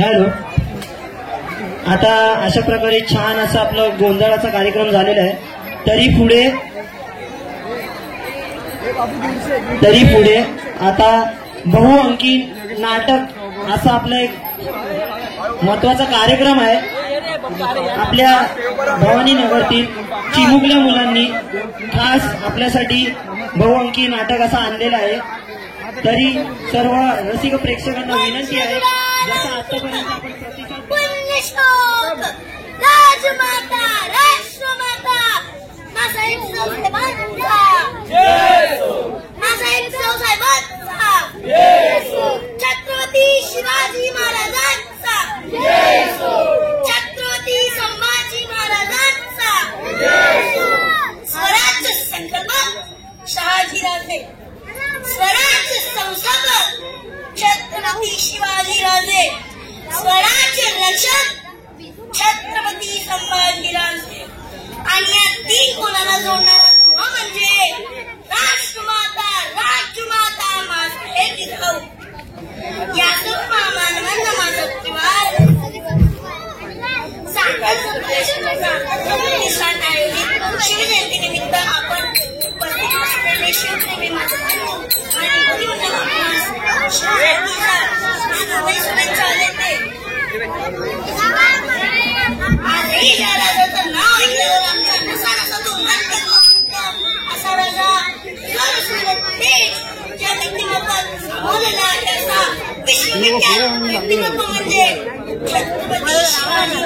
निघालो. आता अशा प्रकारे छान असं आपलं गोंधळाचा कार्यक्रम झालेला आहे. तरी पुढे आता बहुअंकी नाटक असा आपला एक महत्वाचा कार्यक्रम आहे. आपल्या भवानी नगरतील चिमुकल्या मुलांनी खास आपल्यासाठी बहुअंकी नाटक असं आणलेलं आहे. तरी सर्व रसिक प्रेक्षकांना विनंती आहे, जसं आतापर्यंत आपण प्रतिसाद राजमाता राष्ट्रमाता नासाहेब साहेबांचा छत्रपती शिवाजी महाराजांचा छत्रपती संभाजी महाराजांचा स्वराज्य संकल्प शहाजीराजे स्वराज्य संस्थापक छत्रपती शिवाजीराजे स्वराज्य रक्षक छत्रपती संभाजीराजे आणि या तीन कोणाला जोडणारा दुवा म्हणजे राष्ट्रमाता राज्यमाता माता जिजाऊ. या सर्व मानवांना माझा परिवार शिवजयंतीनिमित्त आपण उपस्थित असलेले शिवप्रेमी माझे बांधव आणि शुभेच्छा देते. आजही या राजाचं नाव ऐकल्यावर आमचा नसा नसा तो असा राजा ज्या व्यक्तिमत्वात सामावलेला त्याचा विश्वविख्यात व्यक्तिमत्व म्हणजे छत्रपती शिवाजी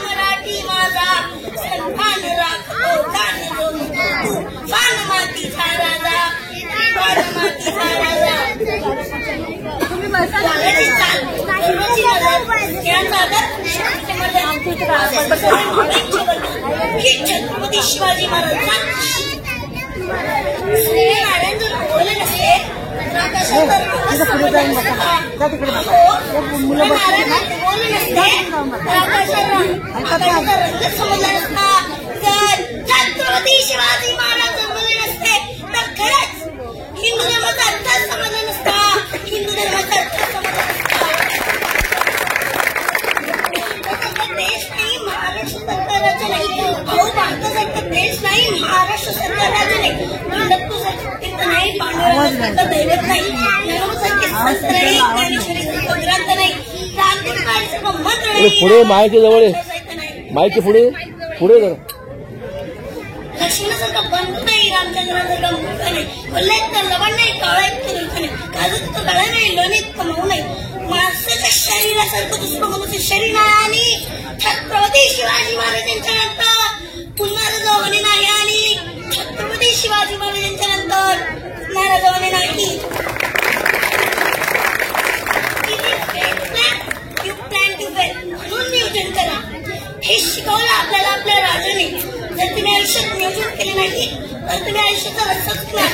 मराठी माझा संतान राखतो मातीचा राजा छत्रपती शिवाजी महाराज नारायण जर बोलले नसते समजला नसता. जर छत्रपती शिवाजी महाराज बोलले नसते तर खरंच हिंदू धर्माचा अर्थ समजला नसता. हिंदू धर्माचा अर्थ समजला नसता. देश नाही महाराष्ट्र सरकारचे नाही. भाऊ भारतासारखा देश नाही, महाराष्ट्र सरकारचे नाही. हिंदुत्वासारखं नाही, पांडुरंगासारखं दैवत नाही, नरमसारखे संत नाही, ज्ञानेश्वरीसारखं ग्रंथ नाही, क्रांतिकारीसारखं मंत्र नाही. पुढे माहिती जवळ माहिती पुढे जरा लक्ष्मणासारखा बंधू नाही, रामचंद्रासारखा मुलगा नाही, वल्ल्यात लवण नाही, काळा इतकं दुःख नाही, काजूत गळा नाही, लोणी इतकं मऊ नाही, माणसाच्या शरीरासारखं दुसरं मनुष्य शरीर नाही. आणि छत्रपती शिवाजी महाराजांच्या नंतर पुन्हा जवळ नाही आणि छत्रपती शिवाजी महाराजांच्या नंतर नाराजवाने नाही. म्हणून नियोजन करा. हे शिकवलं आपल्याला आपल्या राजाने. जर तुम्ही आयुष्यात नियोजन केले नाही तर तुम्ही आयुष्याचा रस्ता चुकणार.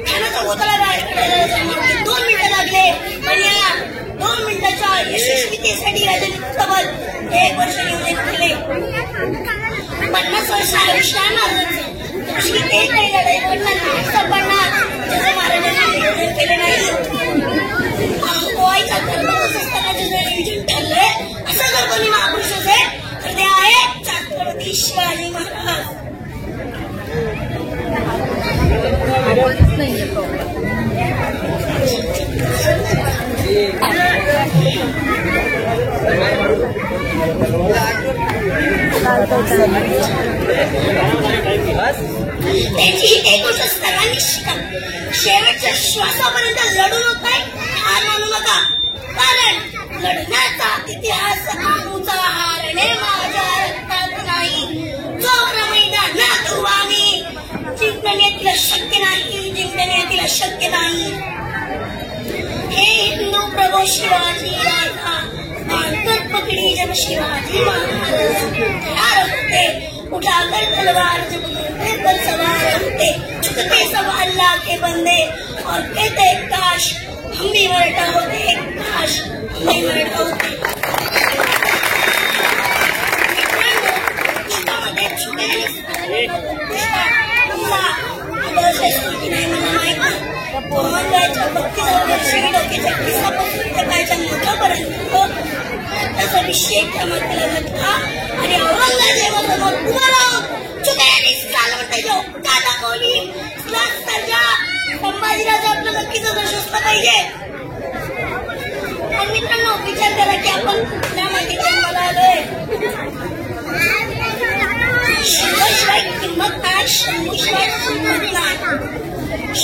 खानाचा गोताला बाहेर काढायला 2 मिनिटं लागले, पण या 2 मिनिटाच्या यशस्वीतेसाठी राजाने तब्बल 1 वर्ष नियोजन केले. 50 वर्ष आयुष्यानं ते काही लढाई पडणार जसं महाराजांनी नियोजन केले नाही. पोहायचा धर्मच असताना जे नियोजन ठरलंय असं जर कोणी महापुरुष असेल तर ते आहे छत्रपती शिवाजी महाराज. त्याची एक गोष्ट सर्वांनी शिका. शेवटच्या श्वासापर्यंत लढून होत नाही, हार मानू नका. कारण लढण्याचा इतिहास आमचा हारणे माझ्या रक्तात नाही. जोर मैदानात उभा मी जिंकण्यातील शक्य नाही, जिंकण्यातील शक्य नाही. हे हिंदू प्रभू शिवाजी राजा पिढी जब शिवाजी महाराज तैयार होते, उठाकर तलवार जब घोड़े पर सवार होते, झुकते सब अल्लाह के बंदे और कहते काश हम भी मरता होते, काश हम भी मरता होते। अभिषेक चमकला घातला आणि औरंगजेबासमोर उभा राहून चुकायांनी चालवते का दाखवली संभाजीराजे आपलं नक्कीच प्रशस्त पाहिजे। आणि मित्रांनो विचार करा की आपण कुठल्या मागे जन्माला आलोय। शिवाशिवाय किंमत नाही, शंभूशिवाय किंमत नाही,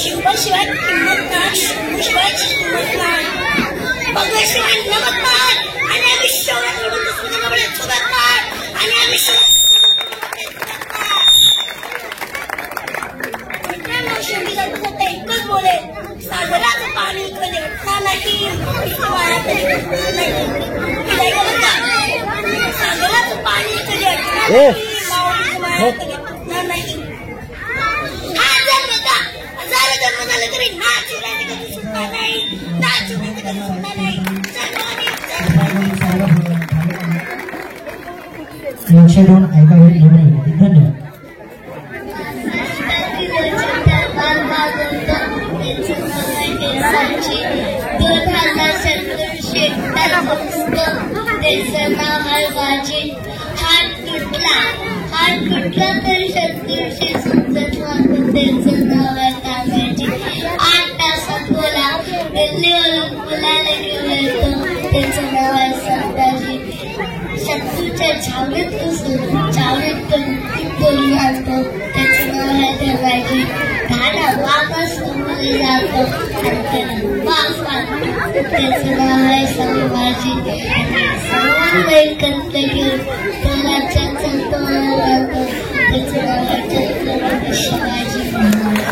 शिवाशिवाय किंमत नाही, शंभूशिवाय किंमत नाही, भगवाशिवाय नमत नाही आणि आम्ही शहराकडून दुसऱ्याकडे सुगत नाही आणि आम्ही मित्रांनो शेवटी जाता एकच बोले, सागराचं पाणी कधी हटणार नाही, माया कधी हटणार नाही, सागराचं पाणी कधी हटणार नाही, माया कधी हटणार नाही। हजार जन्म झाले तरी नाचुराची कधी सुटणार नाही, नाचुराची कधी सुटणार नाही। दोन ऐकावे धन्यवाद। हात तुटला तरी शत्रूशी सुंदर त्याचं नाव आहे ताब्याची। 8 तासात बोला दिल्लीवरून मुलाला घेऊन येतो, त्याचं नाव आहे सरदारजी। शत्रूच्या छावणीत घुसून छावणीत गोळी घालतो, त्याचं नाव आहे दरवाजी। घाडा वापस समोर जातो आणि त्याला वाफ मारतो, त्याचं नाव आहे संभाजी। सर्वांना एकत्र घेऊन तोलाच्या चलतोला जातो, त्याचं नाव आहे छत्रपती शिवाजी महाराज।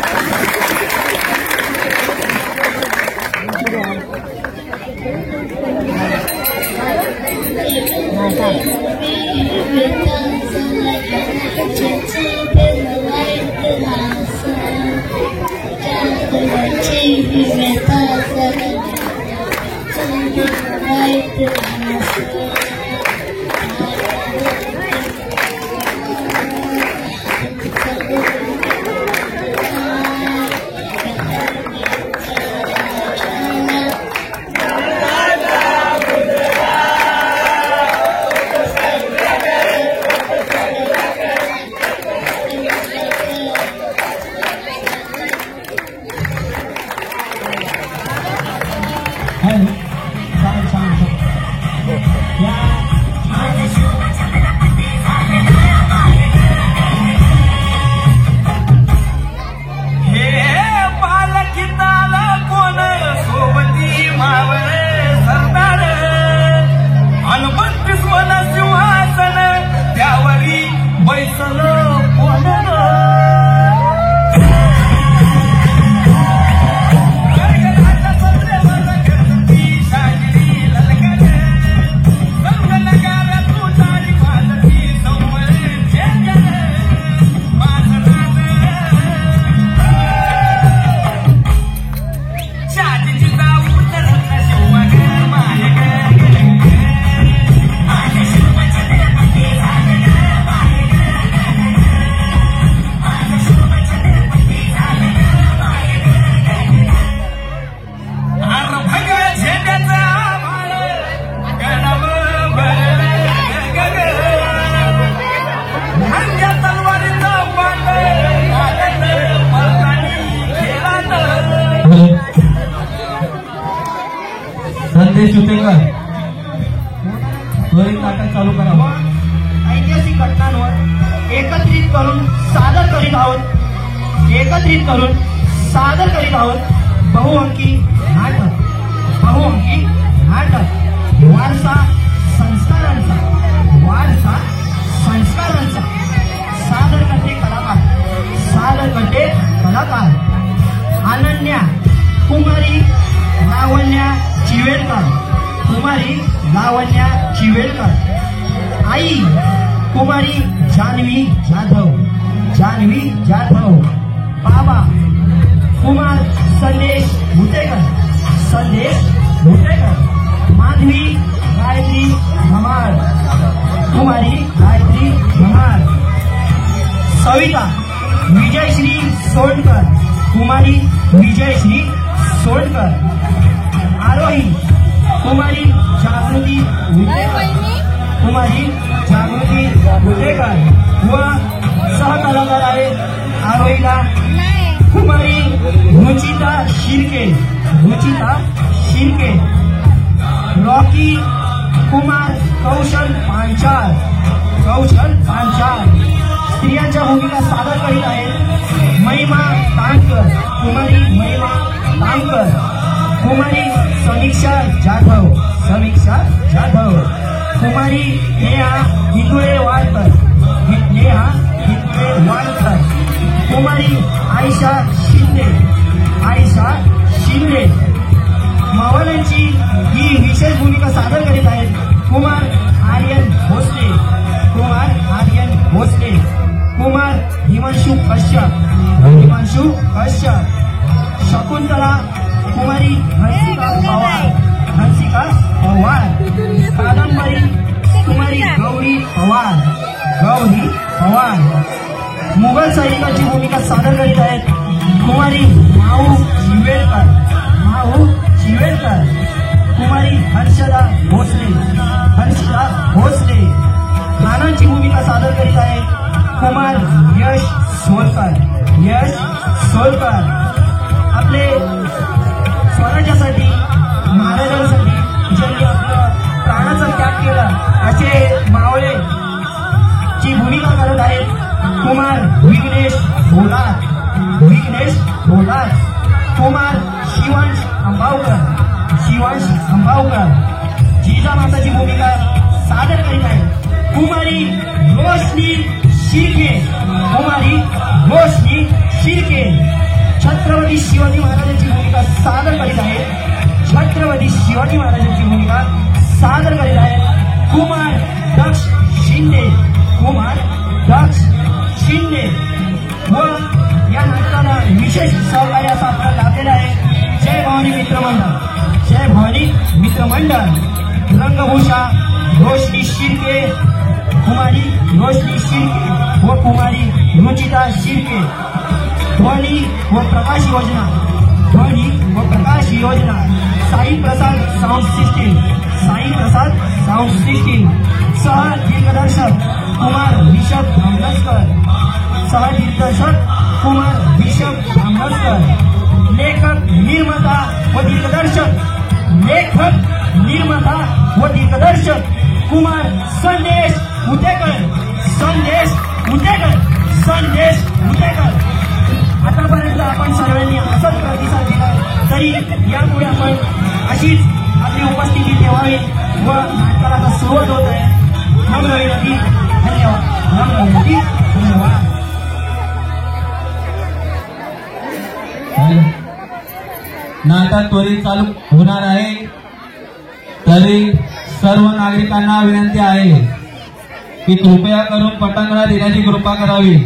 संदेश सुतेकर त्वरित नाटक चालू करावं। ऐतिहासिक घटनांवर एकत्रित करून सादर करीत आहोत बहुअंकी नाटक वारसा संस्कारांचा सादर करते कलाकार अनन्या कुमारी लावण्या चिवेडकर। कुमारी लावण्या चिवेळकर, आई कुमारी जान्हवी जाधव, बाबा कुमार संदेश भुतेकर, माधवी गायत्री धमार, कुमारी गायत्री धमार, सविता विजयश्री सोनकर, कुमारी विजयश्री सोनकर, आरोही कुमारी जागृती भुतेकर व सहकलाकार आहेत आरोहीला कुमारी रुचिता शिर्के, रॉकी कुमार कौशल पांचाळ, स्त्रियांच्या भूमिका सादर करीत आहेत महिमा तांकर, कुमारी समीक्षा जाधव, कुमारी नेहा हिंदुळे वाडकर, कुमारी आयशा शिंदे, मावळ्यांची ही विशेष भूमिका सादर करीत आहेत कुमार आर्यन भोसले, कुमार हिमांशु कश्यप, शकुंतला कुमारी हंसिका पवार, कादंबरी कुमारी गौरी पवार, मुघल सैनिकांची भूमिका सादर करीत आहेत कुमारी माऊ शिवेळकर, कुमारी हर्षदा भोसले, नानांची भूमिका सादर करीत आहे कुमार यश सोलकर, आपले स्वराज्यासाठी महाराजांसाठी ज्यांनी आपलं प्राणाचा त्याग केला असे मावळे ची भूमिका करत आहेत कुमार विघ्नेश भोलार, कुमार शिवांश अंबावकर, जिजामाताची भूमिका सादर करीत आहे कुमारी रोशनी शिर्के, छत्रपती शिवाजी महाराजांची भूमिका सादर करीत आहे कुमार दक्ष शिंदे व या नाटकाला विशेष सहकार्य असा आपला लाभलेला आहे जय भवानी मित्रमंडळ, रंगभूषा रोशनी शिर्के, कुमारी रोशनी शिर्के व कुमारी रुचिता शिर्के, ध्वनी व प्रकाश योजना, साई प्रसाद साऊंड सिस्टीम, सह दिग्दर्शक कुमार ऋषभ भांबसकर, लेखक निर्माता व दिग्दर्शक कुमार संदेश उतेकर. आतापर्यंत आपण सर्वांनी असंच प्रतिसाद दिला तरी यापुढे आपण अशीच आपली उपस्थिती ठेवावी व नाटकाला आता सुरुवात होत आहे. धन्यवाद. नाटक त्वरित चालू होणार आहे तरी सर्व नागरिकांना विनंती आहे की कृपया करून पटांगणात येण्याची कृपा करावी.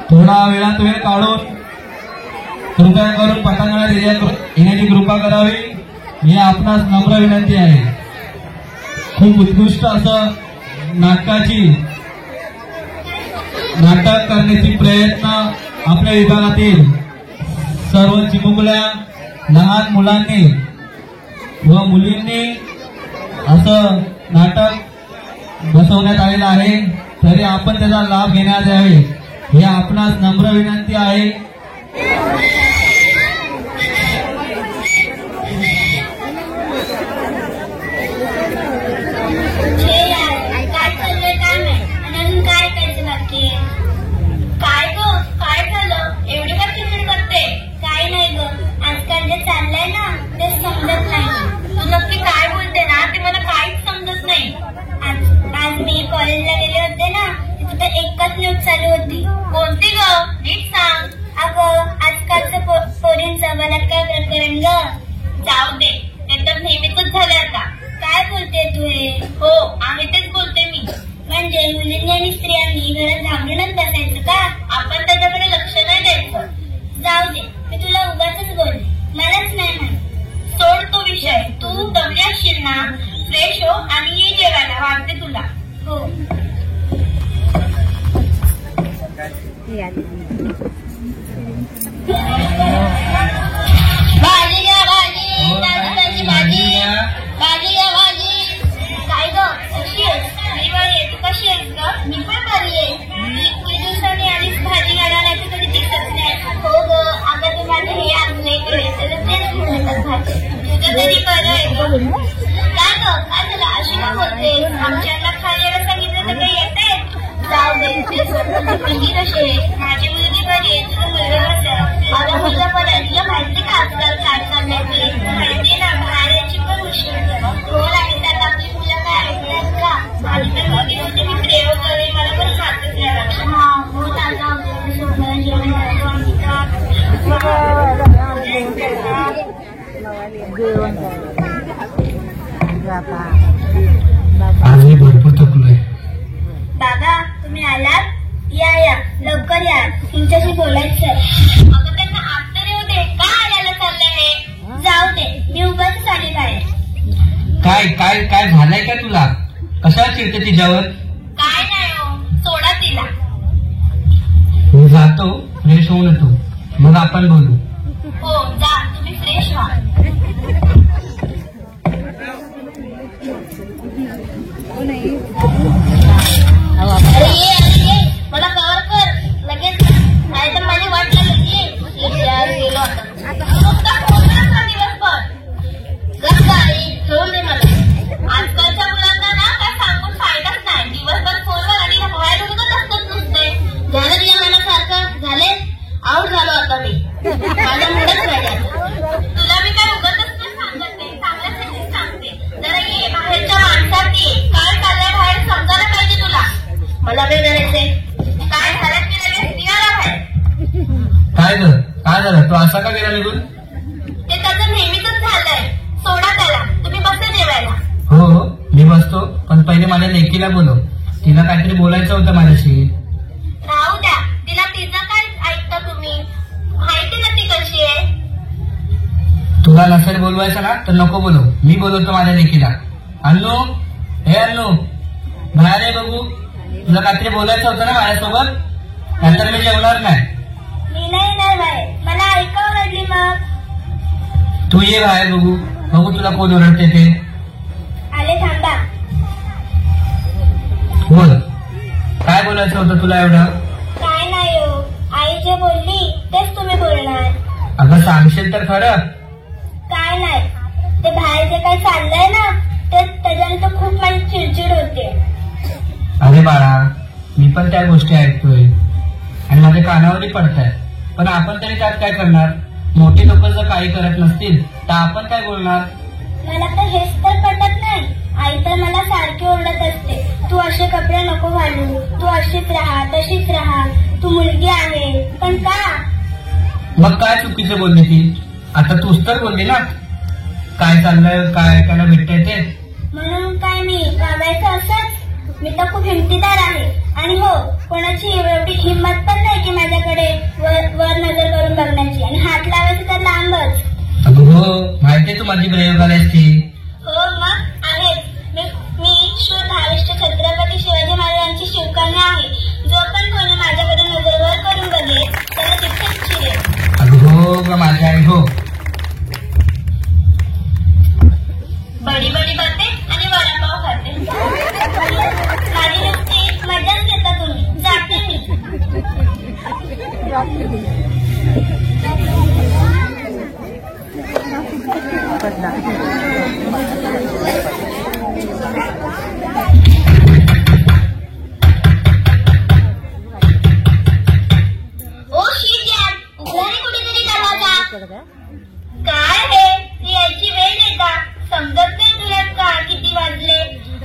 थोडा वेळात वेळ काढून कृपया करून पटांगणात येण्याची कृपा करावी ही आपणास नम्र विनंती आहे. खूप उत्कृष्ट असं नाटक करण्याची प्रयत्न आपल्या विभागातील सर्व चिमुकल्या लहान मुलांनी व मुलींनी असं नाटक बसवण्यात आलेलं आहे तरी आपण त्याचा लाभ घेण्यात यावे हे आपणास नम्र विनंती आहे. कॉलेजला गेले होते ना तिथे एकच न्यूज चालू होती. कोणती ग? नीट सांग. अगं आजकालचं फ्रेश हो आणि ये जेवायला, वाटते तुला. हो. भाजी घ्या, भाजी, ताजी भाजी, भाजी घ्या, भाजी. काय ग, कशी आहेस? मी बरी आहे, तू कशी आहेस ग? मी पण बरी आहे. किती दिवसांनी आलीस भाजी घ्यायला, नाही तर कधी दिसत नाही. हो ग, अगं ते माझे हे आणले इकडे, तर तेच घेऊन येतात भाजी. तुझं तरी बरं आहे ग. काय ग, काय झालं, अशी का बोलतेस? आमच्याला खायला सांगितलं तर काही येत आहे. जाऊ दे, ते सोडून मुलगी कशी आहे? माझी मुलगी बरी आहे, तुझं मुलगा कसं आहे? माझा मुलगा पण आहे. तुला माहिती का आजकाल काय चाललंय ते? माहिती ना, बाहेरची पण मुश्किल आहे. हो नाही, त्यात आपली मुलं काय ऐकतात का? माझी तर मुलगी होती, मी प्रयोग करेन, मला पण खातच नाही लागलं. हा, हो दादा, सोडलं जेवण आजही भरपूर थकलोय. दादा, तुम्ही आलात? या या, लवकर या, तुमच्याशी बोलायचंय. अगं त्यांना आत तरी होते, का आल्याला चाललंय हे? जाऊ दे, मी उगाच आली बाहेर. काय काय काय झालंय का तुला? कशाला चिडते तिच्यावर? काय नाही हो, सोडा तिला. मी जातो, फ्रेश होऊन येतो, मग आपण बोलू. हो जा, तुम्ही फ्रेश व्हा. अरे ये, मला कव्हर कर लगेच, नाही तर माझी वाट लागत. गेलो आता. नुसता फोनच ना दिवसभर. गप गाडी ठेवून दे मला. आजकालच्या मुलांना ना काय सांगून फायदाच नाही. दिवसभर फोनवर आणि बाहेर उडतच असतात नुसते. झालं तुझ्या मनासारखं? झाले? आऊट झालो आता मी. माझा मुलगाच राहिला. तुला मी काय उगतच नाही सांगत नाही, चांगल्यासाठीच सांगते. जरा ये बाहेरच्या माणसात ये. काय चाललंय बाहेर समजायला पाहिजे तुला. मला काय करायचंय? काय झालं की लगेच निघाला बाहेर. काय झालं? काय झालं? तू असा का गेला निघून? ते त्याचं नेहमीच झालंय. सोडा त्याला, तुम्ही बसा जेवायला. हो हो, मी बसतो, पण पहिले माझ्या लेकीला बोलव. तिला काहीतरी बोलायचं होतं माझ्याशी. राहू द्या, तिला तिचं काय ऐकता तुम्ही? माहिती ना ती कशी आहे. तुला नसेल बोलवायचं ना तर नको बोलव, मी बोलवतो माझ्या लेकीला. अन्नू, हे अन्नू, बाहेर आहे बघू. तुला काहीतरी बोलायचं होतं ना माझ्यासोबत, नंतर मी जेवणार नाही. मी नाही येणार बाहेर, मला ऐकावं लागली. मग तू ये बाहेर बघू, बघू तुला कोण ओरडते ते. आले, थांबा. बोल, काय बोलायचं होतं तुला एवढं? काय नाही हो, आई जे बोलली तेच तुम्ही बोलणार. अगं सांगशील तर खरं. काय नाही, ते बाहेर जे काही चाललंय ना ते त्याच्याने तर खूप माझी चिडचिड होते. अरे बाळा, मी पण त्या गोष्टी ऐकतोय आणि माझ्या कानावरही पडताय, पण आपण तरी त्यात काय करणार? मोठी लोक जर काही करत नसतील तर आपण काय बोलणार? मला तर हेच तर पटत नाही. आई तर मला सारखी ओरडत असते, तू असे कपडे नको घालू, तू अशीच राहा, तशीच राहा, तू मुलगी आहे. पण का? मग काय चुकीचं बोलली ती? आता तूच तर बोलली ना, काय चाललंय, काय ऐकायला भेटतंय ते. म्हणून काय मी वागायचं असंच? मी तर खूप हिमतीदार आहे. आणि हो, कोणाची एवढी हिंमत पण नाही की माझ्याकडे वर नजर करून बघण्याची, आणि हात लावायचं तर लांबच. अगं हो, माहितीये तू माझी प्रयोग आहेस ती. हो मग आहेच. मी शूर धारिष्ठ छत्रपती शिवाजी महाराजांची शिवकन्या आहे. जो पण कोणी माझ्याकडे नजर वर करून बघेल त्याला तिथेच चिरेल. अगं हो ग माझी आई, हो. बडी बडी बाते आणि वडापाव खाते. माझी नुसती मजाच घेता तुम्ही. जाते मी. ओ शीट यार, उघडा कुठेतरी दरवाजा. काय हे, यायची वेळ नाही का? समजत नाही तुला का किती वाजले?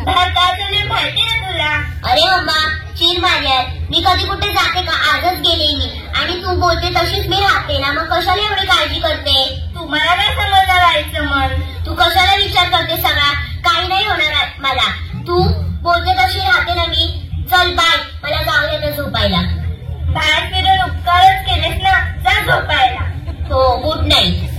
बाहेर काय चालू माहिती ना तुला? अरे अम्मा, चिर मार्यात. मी कधी कुठे जाते का? आजच गेले मी. आणि तू बोलते तशीच मी राहते ना, मग कशाला एवढी काळजी करते? तुम्हाला काय समजलं राहायचं मन? तू कशाला विचार करते सगळा? काही नाही होणार मला. तू बोलते तशी राहते ना मी. चल बाय, मला जाऊ दे तर झोपायला. बाहेर फिरून उपकारच केलेस ना, जा झोपायला. हो, गुड नाईट.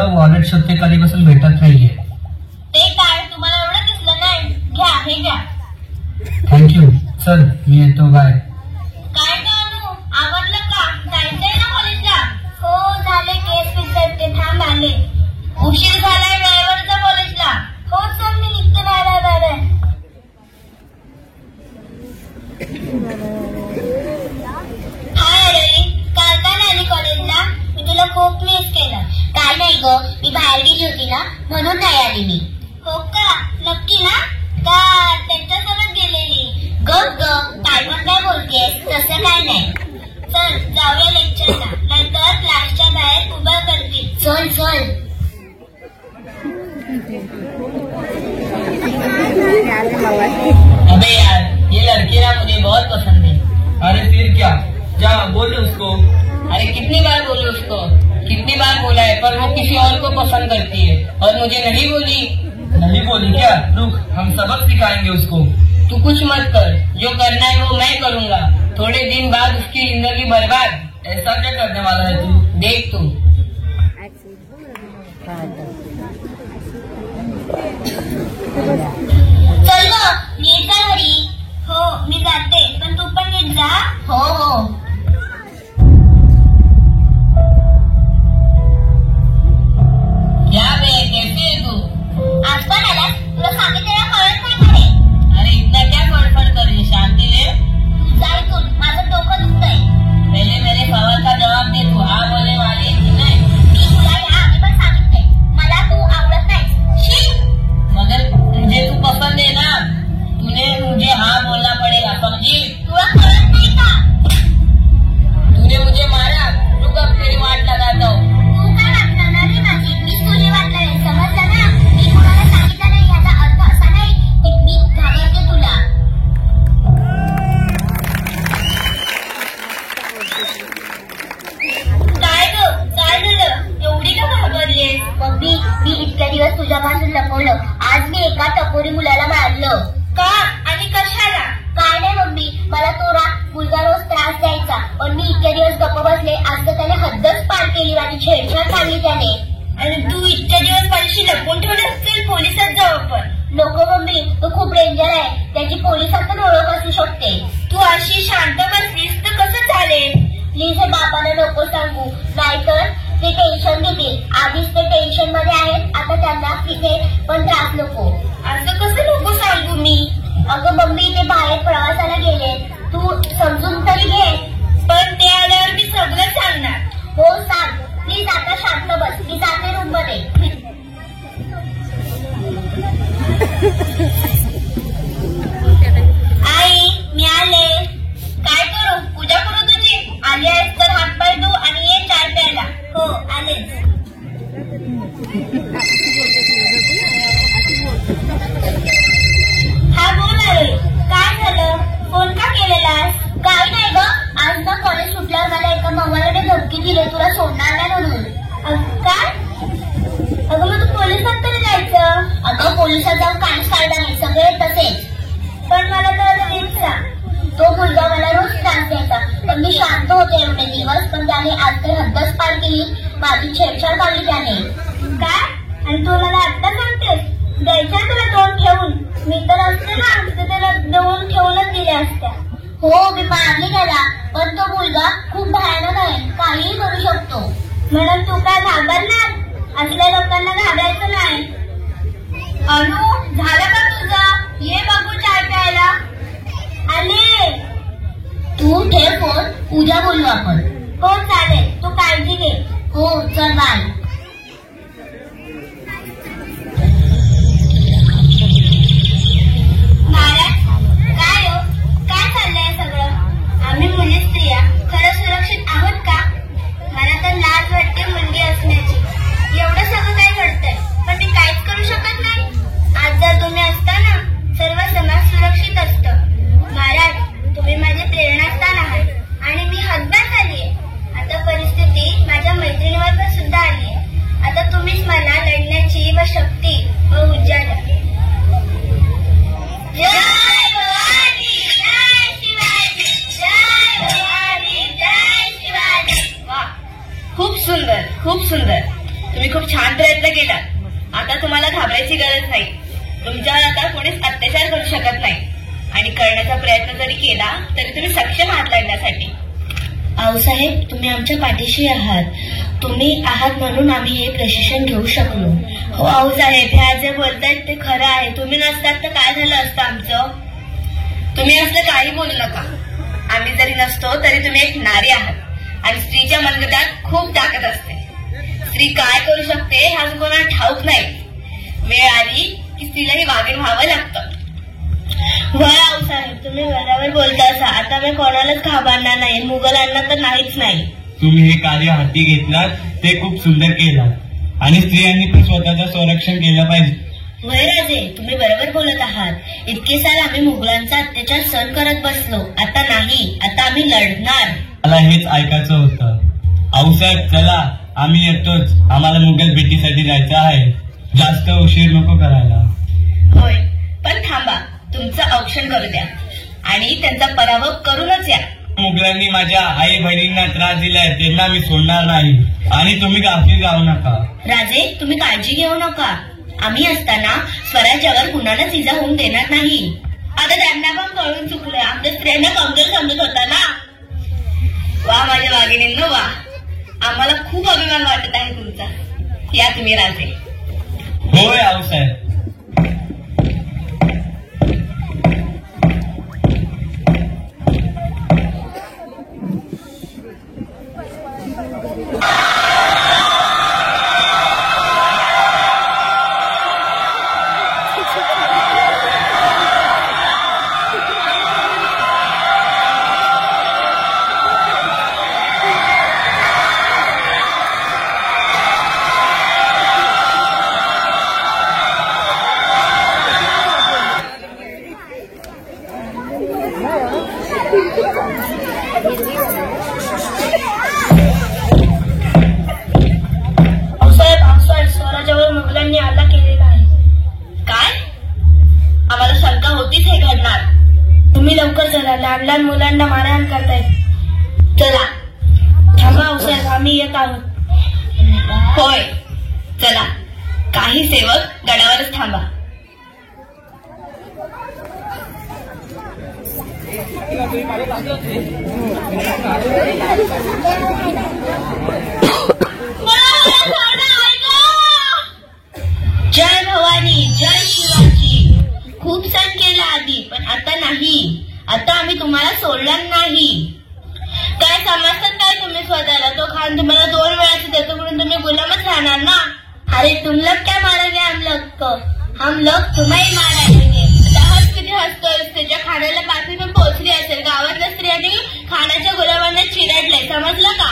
तुझं वॉलेट शोधते कधीपासून भेटत नाहीये. ते काय तुम्हाला एवढं दिसलं नाही? घ्या, हे घ्या. थँक्यू. चल मी येतो. बाय. काय करू? आवडलं का? जायचंय ना कॉलेजला? हो झाले. केस फिक्स थांब आले. उशीर झालाय, वेळेवर जा कॉलेजला. हो चल मी निघते. Bye bye bye bye. Hi Ravi, काल का नाही आली कॉलेजला? मी तुला खूप मिस केलं. काय नाही ग, मी बाहेर गेली होती ना म्हणून नाही आली मी. हो का? नक्की ना? का त्यांच्यासोबत गेलेली? गप ग, काय पण काय बोलतेस? तसं काय नाही. चल जाऊया लेक्चरला, नाहीतर क्लासच्या बाहेर उभा करतील. चल चल. अबे यार, ये लड़की ना मुझे बहुत पसंद है. अरे फिर क्या, जा बोल उसको. अरे कितनी बार बोले उसको, कितनी बार बोला है, पर वो किसी और को पसंद करती है और मुझे नहीं बोली. नहीं बोली क्या? रुक, हम सबक सिखाएंगे उसको. तू कुछ मत कर, जो करना है वो मैं करूँगा. थोड़े दिन बाद उसकी जिंदगी बर्बाद. ऐसा क्या करने वाला है तू? देख तू. चल ग, नीट जा घरी. हो मी जाते, पण तू पण नीट जा. हो हो. क्या बे, कैसे है तू? आज पण आलास? तुला सांगितलेलं कळत नाही का रे? अरे इतना क्या फड़फड़ कर रही है, शांति ले. तू जा इथून, माझं डोकं दुखतंय. पहले मेरे सवाल का जवाब दे. तू हाँ बोलने वाली है कि नहीं? मी तुला या आधी पण सांगितलंय, मला तू आवडत नाहीस. शी. मगर मुझे तू पसंद है ना, तूने मुझे हाँ बोलना पड़ेगा, समझी? तुला कळत नाही का? तूने मुझे मारा, रुक अब तेरी वाट लगाता हूँ. तू काय वाटणार नाही माझी, मीच तुझी वाटणार आहे. समजलं ना? मी कुणाला सांगितलं नाही याचा अर्थ असा नाही की मी घाबरते तुला. काय ग, काय झालं? एवढी का घाबरलीस? मम्मी, मी इतक्या दिवस तुझ्यापासून लपवलं. आज मी एका टपोरी मुलाला मारलं. का आणि कशाला? काय नाही मम्मी, मला तो मुलगा रोज त्रास द्यायचा, पण मी इतक्या दिवस गप्प बसले. आज तर त्याने हद्दच पार केली आणि छेडछाड काढली त्याने. आणि तू इतक्या दिवस माझ्याशी लपवून ठेवलं असेल, पोलिसात जाऊ आपण. नको मम्मी, तो खूप डेंजर आहे. त्याची पोलिसात पण ओळख असू शकते. तू अशी शांत बसलीस तर कसं चालेल? प्लीज हे बाबांना नको सांगू, नाहीतर ते टेन्शन घेतील. आधीच ते टेन्शन मध्ये आहेत, आता त्यांना तिथे पण त्रास नको. असं कसं नको सांगू मी? अगं मम्मी, ते बाहेर प्रवासाला गेले, तू समजून तरी घे. पण ते आल्यावर मी सगळं सांगणार. हो सांग, प्लीज आता शांत बस. मी जाते रूम मध्ये. आई मी आले. काय करू? पूजा करू तुझी? आली आहेस तर हातपाय धू आणि ये चाय प्यायला. हो आलेच. हा बोल आले. काय झालं? फोन का केलेलास? काय नाही ग, आज ना कॉलेज सुटल्यावर मला एका मवालाने धमकी दिली, तुला सोडणार नाही म्हणून. काय? अगं मग तू पोलिसात तरी जायचं. अगं पोलिसात जाऊन काहीच फायदा नाही, सगळे तसेच. पण मला तर नीट सांग, तो मुलगा मला रोज त्रास द्यायचा, पण मी शांत होते एवढे दिवस, पण त्याने आज तर हद्दच पार केली. माझी छेडछाड काढली त्याने. काय? आणि तू मला आत्ता सांगतेस? द्यायच्या तुला दोन ठेवून? मी तर असते ना, तर त्याला देऊन ठेवूनच दिल्या असत्या. हो मी मारली त्याला, पण तो मुलगा खूप भयानक आहे, काहीही करू शकतो. म्हणून तू काय घाबरणार? असल्या लोकांना घाबरायचं नाही. अनु, झालं का तुझं? ये बाबू चाय प्यायला. आले. तू ठेव फोन, उद्या बोलू आपण. हो चालेल, तू काळजी घे. हो चल बाय. महाराज, काय हो? काय चाललंय सगळं? आम्ही मुली स्त्रिया खरं सुरक्षित आहोत का? मला तर लाज वाटते मुलगी असण्याची. एवढं सगळं काय घडतंय, पण मी काहीच करू शकत नाही. आज जर तुम्ही असता ना, सर्व समाज सुरक्षित असतं. महाराज, तुम्ही माझे प्रेरणास्थान आहात आणि मी हद्दपार झालीये. आता परिस्थिती माझ्या मैत्रिणीवर पण सुद्धा आलीये. करण्याचा प्रयत्न जरी केला तरी तुम्ही सक्षम आहात लढण्यासाठी. आऊसाहेब, तुम्ही आमच्या पाठीशी आहात. तुम्ही आहात म्हणून आम्ही हे प्रशिक्षण घेऊ शकलो. हो आऊसाहेब, हे आज जे बोलतायत ते खरं आहे. तुम्ही नसतात तर काय झालं असतं आमचं. तुम्ही असलं काही बोलू नका. आम्ही जरी नसतो तरी तुम्ही एक नारी आहात आणि स्त्रीच्या मनगटात खूप ताकद असते. स्त्री काय करू शकते हे अजून कोणाला ठाऊक नाही. वेळ आली की स्त्रीलाही वागून व्हावं लागतं. होय आऊसाहेब, तुम्ही बरोबर बोलता. आता मी कोणालाच घाबरणार नाही, मुघलांना तर नाहीच नाही. तुम्ही हे कार्य हाती घेतलात ते खूप सुंदर केलं आणि स्त्रियांनी पण स्वतःचं संरक्षण केलं पाहिजे. होय राजे, तुम्ही बरोबर बोलत आहात. इतके साल आम्ही मुघलांचा अत्याचार सहन करत बसलो. आता नाही, आता आम्ही लढणार. मला हेच ऐकायचं होतं. आऊसाहेब चला, आम्ही येतोच. आम्हाला मुघल भेटीसाठी जायचं आहे. जास्त उशीर नको करायला. होय, पण थांबा, तुमचं औक्षण करू द्या आणि त्यांचा पराभव करूनच या. मुघलांनी माझ्या आई बहिणींना त्रास दिलाय, त्यांना मी सोडणार नाही आणि तुम्ही गाफील जाऊ नका. राजे, तुम्ही काळजी घेऊ नका. आम्ही असताना स्वराज्यावर कुणालाच इजा होऊन देणार नाही. आता त्यांना पण कळून चुकलंय. आमच्या स्त्रियांना कमजोर समजत होता ना. वा माझ्या वाघिणींनो वा. आम्हाला खूप अभिमान वाटत आहे तुमचा. या तुम्ही राजे. होय आऊसाहेब. स्वराज्यावर मुघलांनी हल्ला केलेला आहे. काय? आम्हाला शंका होतीच हे घडणार. तुम्ही लवकर चला, लहान लहान मुलांना मारहाण करतायत. चला. थांबा आऊसाहेब, आम्ही येत आहोत. होय, चला. काही सेवक गडावरच थांबा. जय भवानी, जय शिवाजी. खूप सण केला आधी, पण आता नाही. आता आम्ही तुम्हाला सोडणार नाही. काय समजतात काय तुम्ही स्वतःला? तो खान तुम्हाला 2 वेळाचं देतो म्हणून तुम्ही गुलामच राहणार ना. अरे तुम लोग क्या मारेंगे हम लोग को? हम लोग तुम्हें मारेंगे. हस किती हसतोय. त्याच्या खाण्याला बातमी पण पोहोचली असेल. गावातल्या स्त्रियांनी खाण्याच्या गुलामांना चिरडलंय, समजलं का?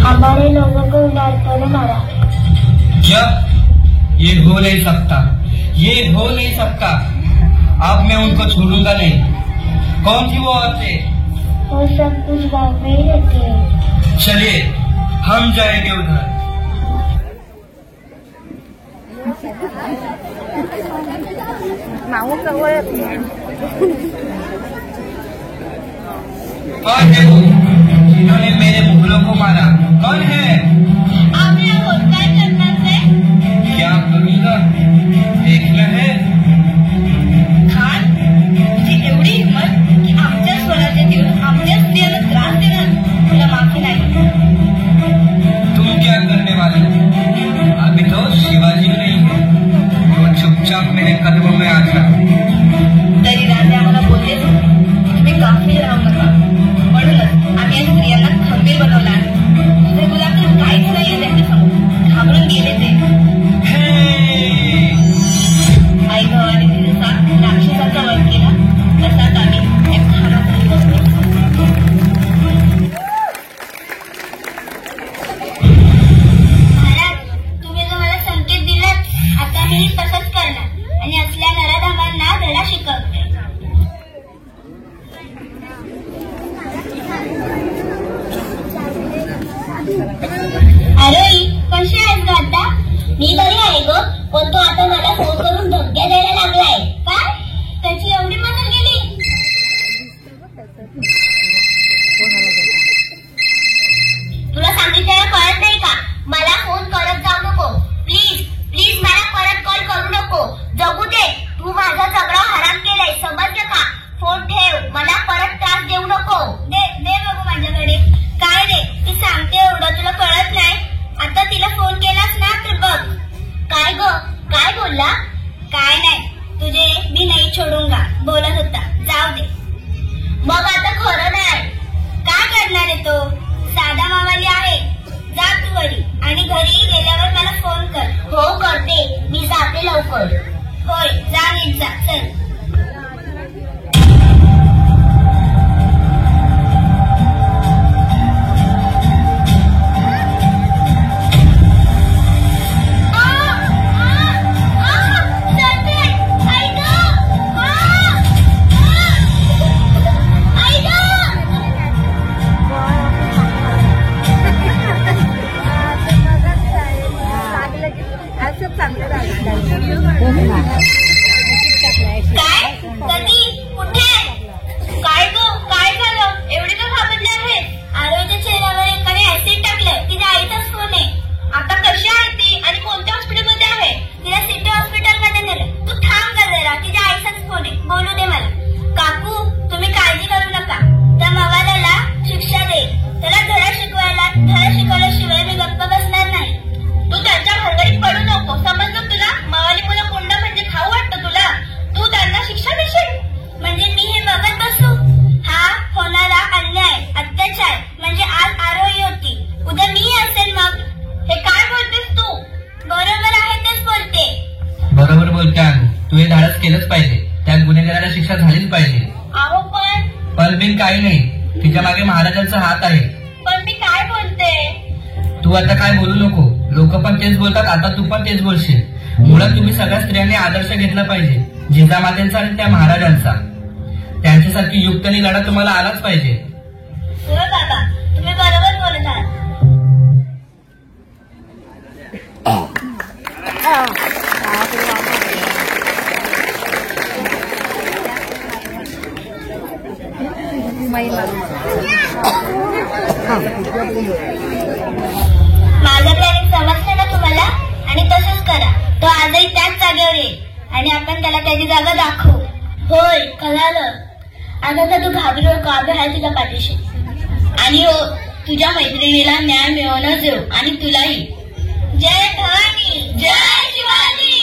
हमारे लोगों को लड़कों ने मारा. क्या? ये हो नहीं सकता, ये हो नहीं सकता. अब मैं उनको छोड़ूंगा नहीं. कौन थी वो औरतें? वो सब कुछ गाँव में ही रहते हैं. चलिए हम जाएंगे उधर. कौन है वो जिन्होंने मेरे मुगलों को मारा? कौन है? आम्ही आहोत. काय करणार ते? क्या करूंगा देखना है. खान, तुझी एवढी हिंमत की आमच्या स्वराज्यात येऊन आमच्या स्त्रियांना त्रास देणार? तुला माफी नाही. तुम क्या करने वाले हो? अभी तो शिवाजी नहीं है. तो चुपचाप मेरे कदमों में आ जा. तरी राजे आम्हाला बोलले तुम्ही गाफील राहू नका. म्हणूनच आम्ही या स्त्रियांना खंबीर बनवला आहे. तुझे गुलाम तर काहीच नाहीये त्यांच्यासमोर. घाबरून गेले ते. आई भवानी जसा राक्षसाचा वध केला तसाच आम्ही एक खानाचा वध केला. महाराज, तुम्ही जो मला संकेत दिलात, आता मी तसंच करणार आणि असल्या नराधमांना धडा शिकवते. फोन करून धमक्या द्यायला लागलाय. काय त्याची एवढी मदत गेली? तुला सांगितलेलं कळत नाही का? मला फोन करत जाऊ नको. प्लीज प्लीज मला परत कॉल करू नको. जगू दे. तू माझा सगळा हराम केलाय, समजलं का? फोन ठेव. मला परत त्रास देऊ नको. दे दे बघू माझ्याकडे. काय रे, ती सांगते एवढं तुला कळत नाही? आता तिला फोन केलास ना तर बघ. काय ग, काय बोलला? काय नाही, तुझे मी नाही छोडूंगा बोलत होता. जाऊ दे. मग आता खरं नाही. काय करणार आहे तो? साधा मावाली आहे. जा तू घरी आणि घरी गेल्यावर मला फोन कर. हो करते, मी जाते लवकर. होय, जा नीट जा. चल. काय? कधी? कुठे? काय ग, काय झालं? एवढे का घाबरले आहेत? आरोग्याच्या चेहऱ्यावर एकाने ऍसिड टाकलंय. तिच्या आईचाच फोन आहे. आता कशी आहे ती आणि कोणत्या हॉस्पिटलमध्ये आहे? तिला सिटी हॉस्पिटलमध्ये नेलं. तू थांब का जरा. तिच्या आईचाच फोन आहे. बोलू दे मला. काकू, तुम्ही काळजी करू नका. त्या मवाल्याला शिक्षा दे. त्याला धडा शिकवल्याशिवाय मी गप्प बसणार नाही. तू त्याच्या हरगडीत पडू नको, समजलं तुला? मवाली मुलं कोंडा म्हणजे खाऊ वाटतं तुला? तू त्यांना शिक्षा देशील म्हणजे मी हे बघत बसू? हा होणारा अन्याय, अत्याचार म्हणजे आज आरोही होती, उद्या मी असेल. मग हे काय बोलतेस तू? बरोबर आहे तेच बोलते. बरोबर बोलते अनु. तू हे धाडस केलंच पाहिजे. त्या गुन्हेगाराला शिक्षा झालीच पाहिजे. अहो पण बिन काही नाही. तिच्या मागे महाराजांचा हात आहे. पण मी काय बोलते? तू आता काय बोलू नको. लोक पण तेच बोलतात, आता तू पण तेच बोलशील. मुळात तुम्ही सगळ्या स्त्रियांनी आदर्श घेतला पाहिजे, जिजामातेंचा आणि त्या महाराजांचा. त्यांच्यासारखी युक्तनी लढा तुम्हाला आलाच पाहिजे. हो बाबा, तुम्ही बरोबर बोलत आहात. माझं प्लॅनिंग समजलं ना तुम्हाला? आणि तसंच करा. तो आजही त्याच जागेवर येईल आणि आपण त्याला त्याची जागा दाखवू. होय, कळालं. आता तर तू घाबरू नको. आम्ही आहे तुझ्या पाठीशी. आणि हो, तुझ्या मैत्रिणीला न्याय मिळवणं देऊ आणि तुलाही. जय भवानी, जय शिवाजी.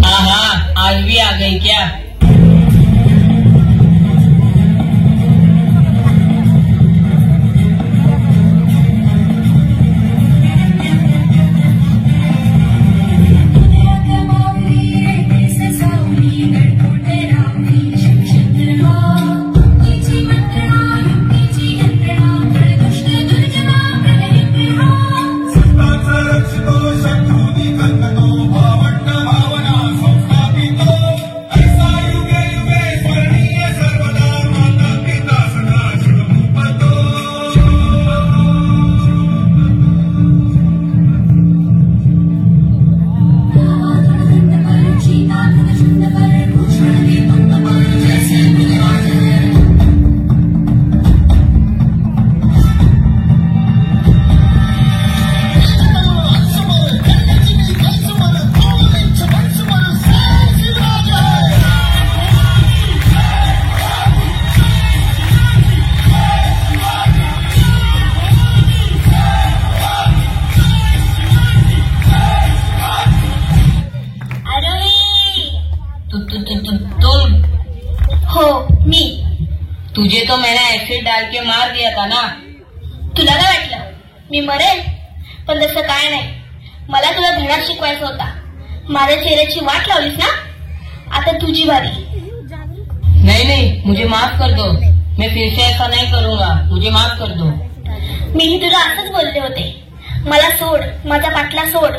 आहा, आज भी आ गई क्या? हो, मी. तुझे तो मैंने एसिड डाल के मार दिया था ना. तुला काय वाटलं मी मरेल? पण तसं काय नाही. मला तुला धडा शिकवायचा होता. माझ्या चेहऱ्याची वाट लावलीस ना. आता तुझी बारी. नहीं नहीं, मुझे माफ कर दो. मैं फिर से ऐसा नहीं करूंगा. मुझे माफ कर दो. मीही तुला असंच बोलते होते. मला सोड, माझा पाटला सोड.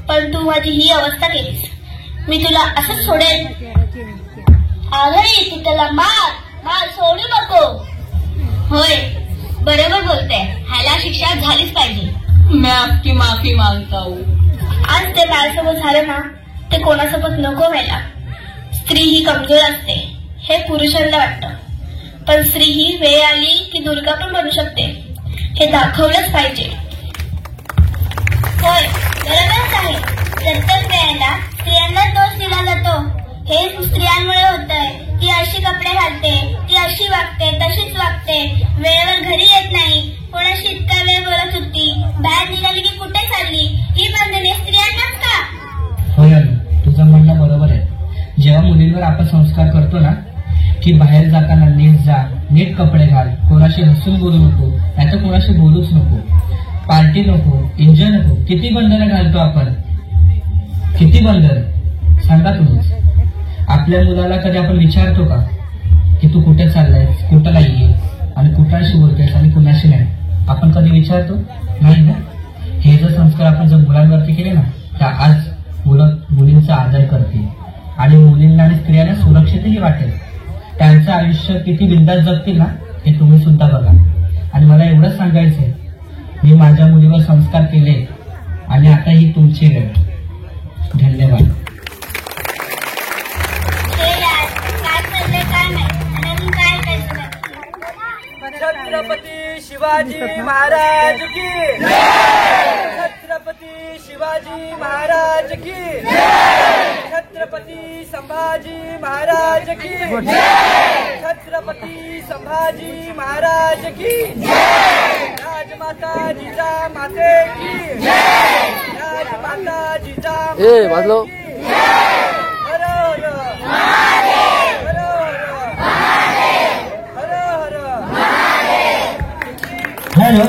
पण तू माझी ही अवस्था केलीस. मी तुला असंच सोडेल? अरे ती त्याला मार मार, सोडू नको. होय, बरोबर बोलते. ह्याला शिक्षा झालीच पाहिजे. मैं आपकी माफी मांगता हूँ. आज ते बाळसोबत झालं ना ते कोणासोबत नको व्हायला. स्त्री ही कमजोर असते हे पुरुषांना वाटतं, पण स्त्री ही वेळ आली की दुर्गा पण बनू शकते हे दाखवलंच पाहिजे. होय, बरोबरच आहे. प्रत्येक वेळेला स्त्रियांना दोष दिला जातो. हे स्त्रियांमुळे होतंय. ती अशी कपडे घालते, ती अशी वागते, तशीच वागते, वेळेवर घरी येत नाही, कोणाशी इतका वेळ बोलत होती, बाहेर निघाली की कुठे चालली, ही बंधने स्त्रियांनाच का? होय, तुझं म्हणणं बरोबर आहे. जेव्हा मुलींवर आपण संस्कार करतो ना की बाहेर जाताना नीट जा, नीट कपडे घाल, कोणाशी हसून बोलू नको, नाहीतर कोणाशी बोलूच नको, पार्टी नको, एन्जॉय नको, किती बंधनं घालतो आपण, किती बंधन सांगा तुम्हीच. आपल्या मुलाला कधी आपण विचारतो का की तू कुठे चाललायस, कुठं नाहीये आणि कुणाशी बोलतोयस आणि कुणाशी नाही? आपण कधी विचारतो नाही ना. हे जर संस्कार आपण जर मुलांवरती केले ना तर आज मुलं मुलींचा आदर करतील आणि मुलींना आणि स्त्रियांना सुरक्षितही वाटेल. त्यांचं आयुष्य किती बिंदास जगतील ना हे तुम्ही सुद्धा बघा. आणि मला एवढंच सांगायचंय, मी माझ्या मुलीवर संस्कार केले आणि आता ही तुमची वेळ. धन्यवाद. छत्रपती शिवाजी महाराज की, छत्रपती शिवाजी महाराज की, छत्रपती संभाजी महाराज की, छत्रपती संभाजी महाराज की, राजमाता जिजामाते की, राजमाता जिजामाते वाजलो. हॅलो.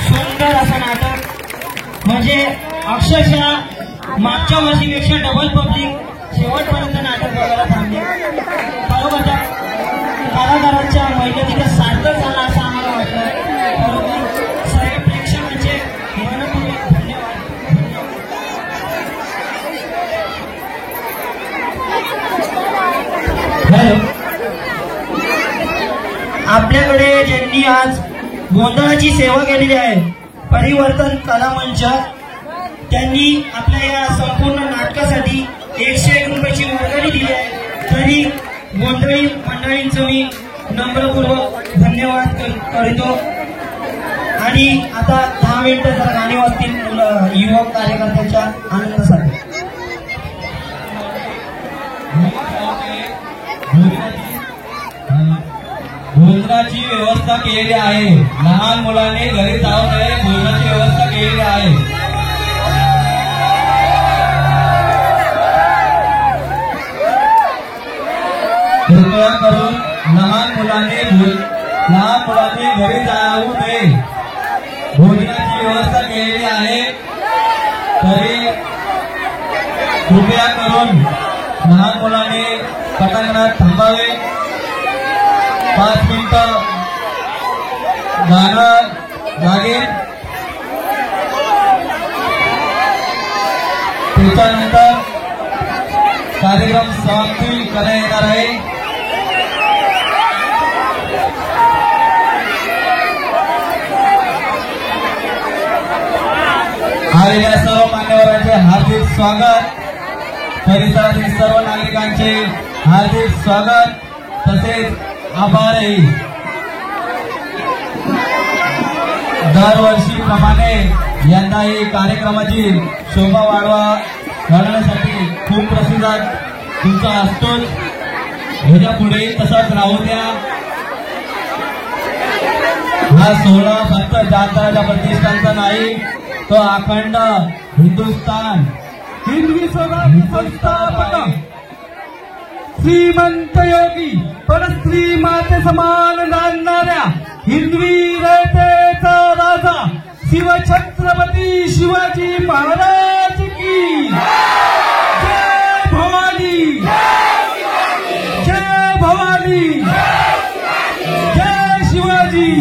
सुंदर असं नाटक म्हणजे अक्षरशः मागच्या वर्षीपेक्षा डबल पब्लिक शेवटपर्यंत नाटक बघायला थांबले. बरोबर त्या कलाकारांच्या मेहनतीला सार्थक झाला असं आम्हाला वाटतं. बरोबर सर्व प्रेक्षकांचे मनपूर्वक धन्यवाद. हॅलो. आपल्याकडे ज्यांनी आज गोंधळाची सेवा केलेली आहे, परिवर्तन कला मंच, त्यांनी आपल्या या संपूर्ण नाटकासाठी 101 रुपयाची वर्गणी दिली आहे. तरी गोंधळी मंडळींचं मी नम्रपूर्वक धन्यवाद करतो. आणि आता 10 मिनिटं जर गाणी वाजतील युवक कार्यकर्त्यांच्या आनंदासाठी. भोजनाची व्यवस्था केलेली आहे. लहान मुलांनी घरी जाऊ नये, भोजनाची व्यवस्था केलेली आहे. कृपया करून लहान मुलांनी घरी जाऊ नये, भोजनाची व्यवस्था केलेली आहे. तरी कृपया करून लहान मुलांनी पटांगणात थांबावे. 5 मिनिटं गाणं लागेल. त्याच्यानंतर कार्यक्रम समाप्ती करण्यात येणार आहे. आलेल्या सर्व मान्यवरांचे हार्दिक स्वागत, परिसरातील सर्व नागरिकांचे हार्दिक स्वागत तसेच आभारही. दरवर्षीप्रमाणे यंदाही कार्यक्रमाची शोभा वाढवण्यासाठी खूप प्रतिसाद तुमचा असतोच. ह्याच्या पुढे तसाच राहू द्या. हा सोहळा फक्त जातराजा प्रतिष्ठानचा नाही, तो अखंड हिंदुस्थान हिंदवी संस्थापक श्रीमंत योगी परस्त्री माते समान नांदणाऱ्या हिंदवी रयतेचा राजा शिवछत्रपती शिवाजी महाराज की जय भवानी, जय भवानी, जय शिवाजी.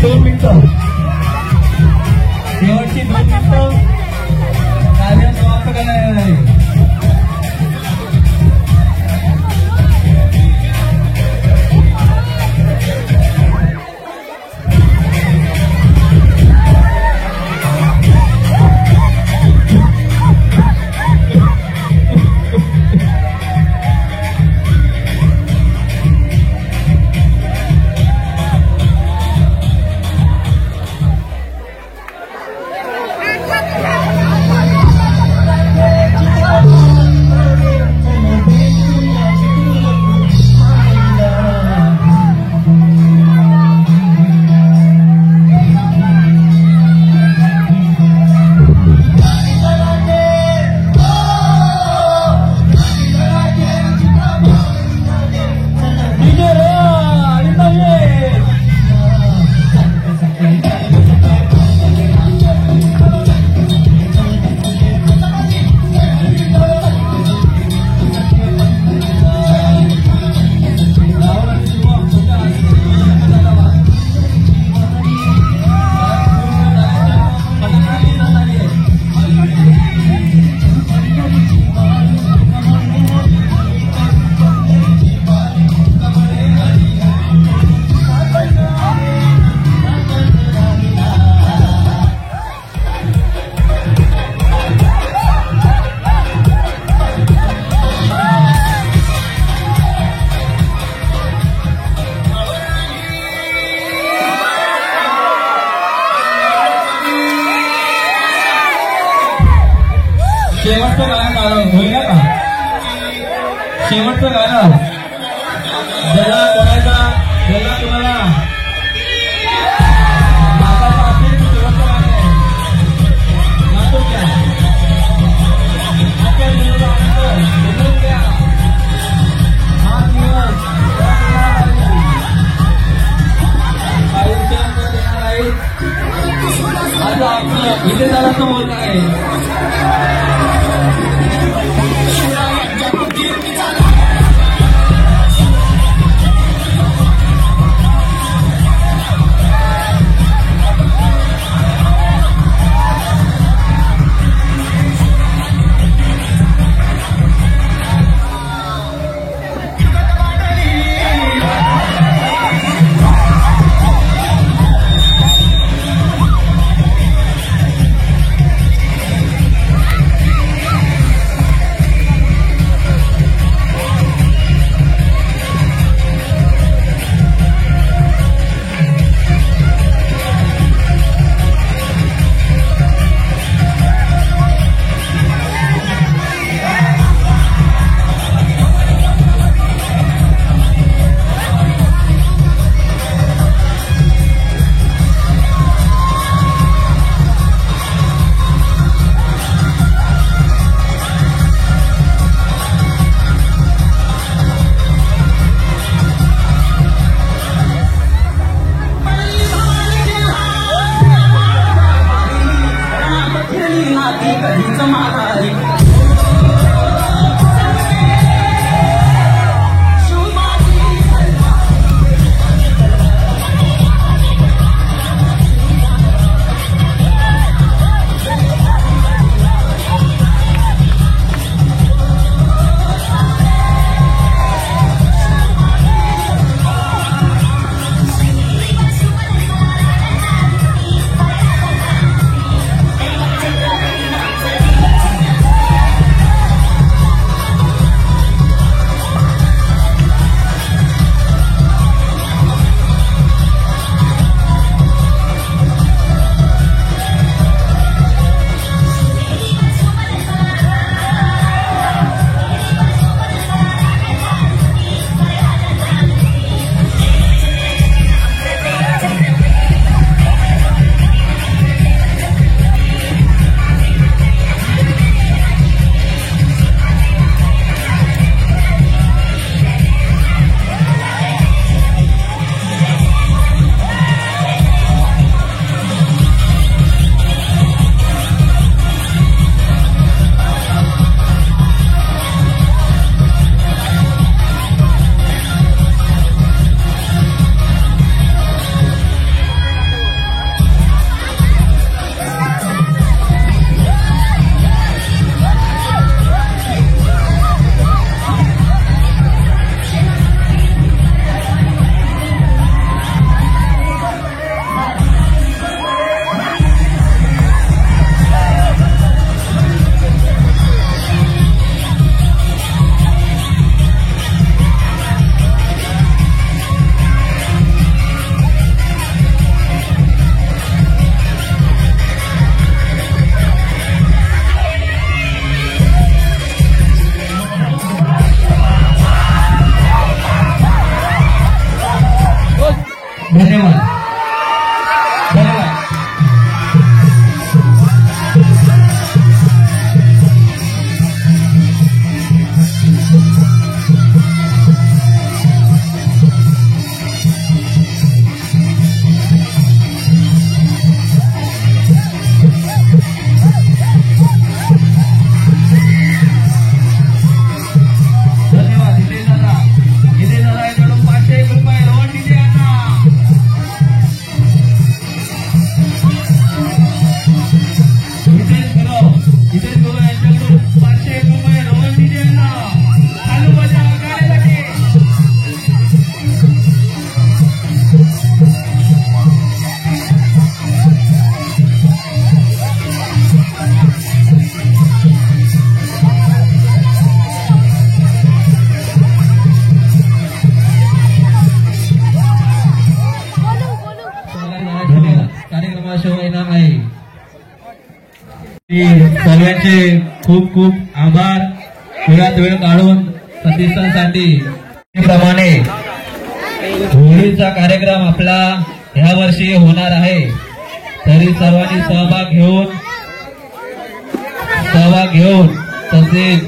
2 मिनिटं कार्य समाप्त करण्यात येणार आहे. शेवटचं गाणं होईल का? शेवटचं गाणं ज्याला तुम्हाला इथे जरा तो बोलणार आहे. धन्यवाद धन्यवाद. सर्वांचे खूप खूप आभार. वेळात वेळ काढून प्रतिष्ठानसाठी प्रमाणे होळीचा कार्यक्रम आपला ह्या वर्षी होणार आहे. तरी सर्वांनी सहभाग घेऊन तसेच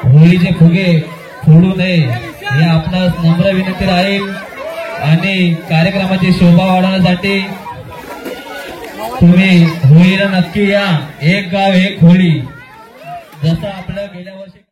होळीचे फुगे फोडू नये हे आपणास नम्र विनंती राहील. आणि कार्यक्रमाची शोभा वाढवण्यासाठी तुम्ही होळीला नक्की या. एक गाव एक होळी, जसं आपलं गेल्या वर्षी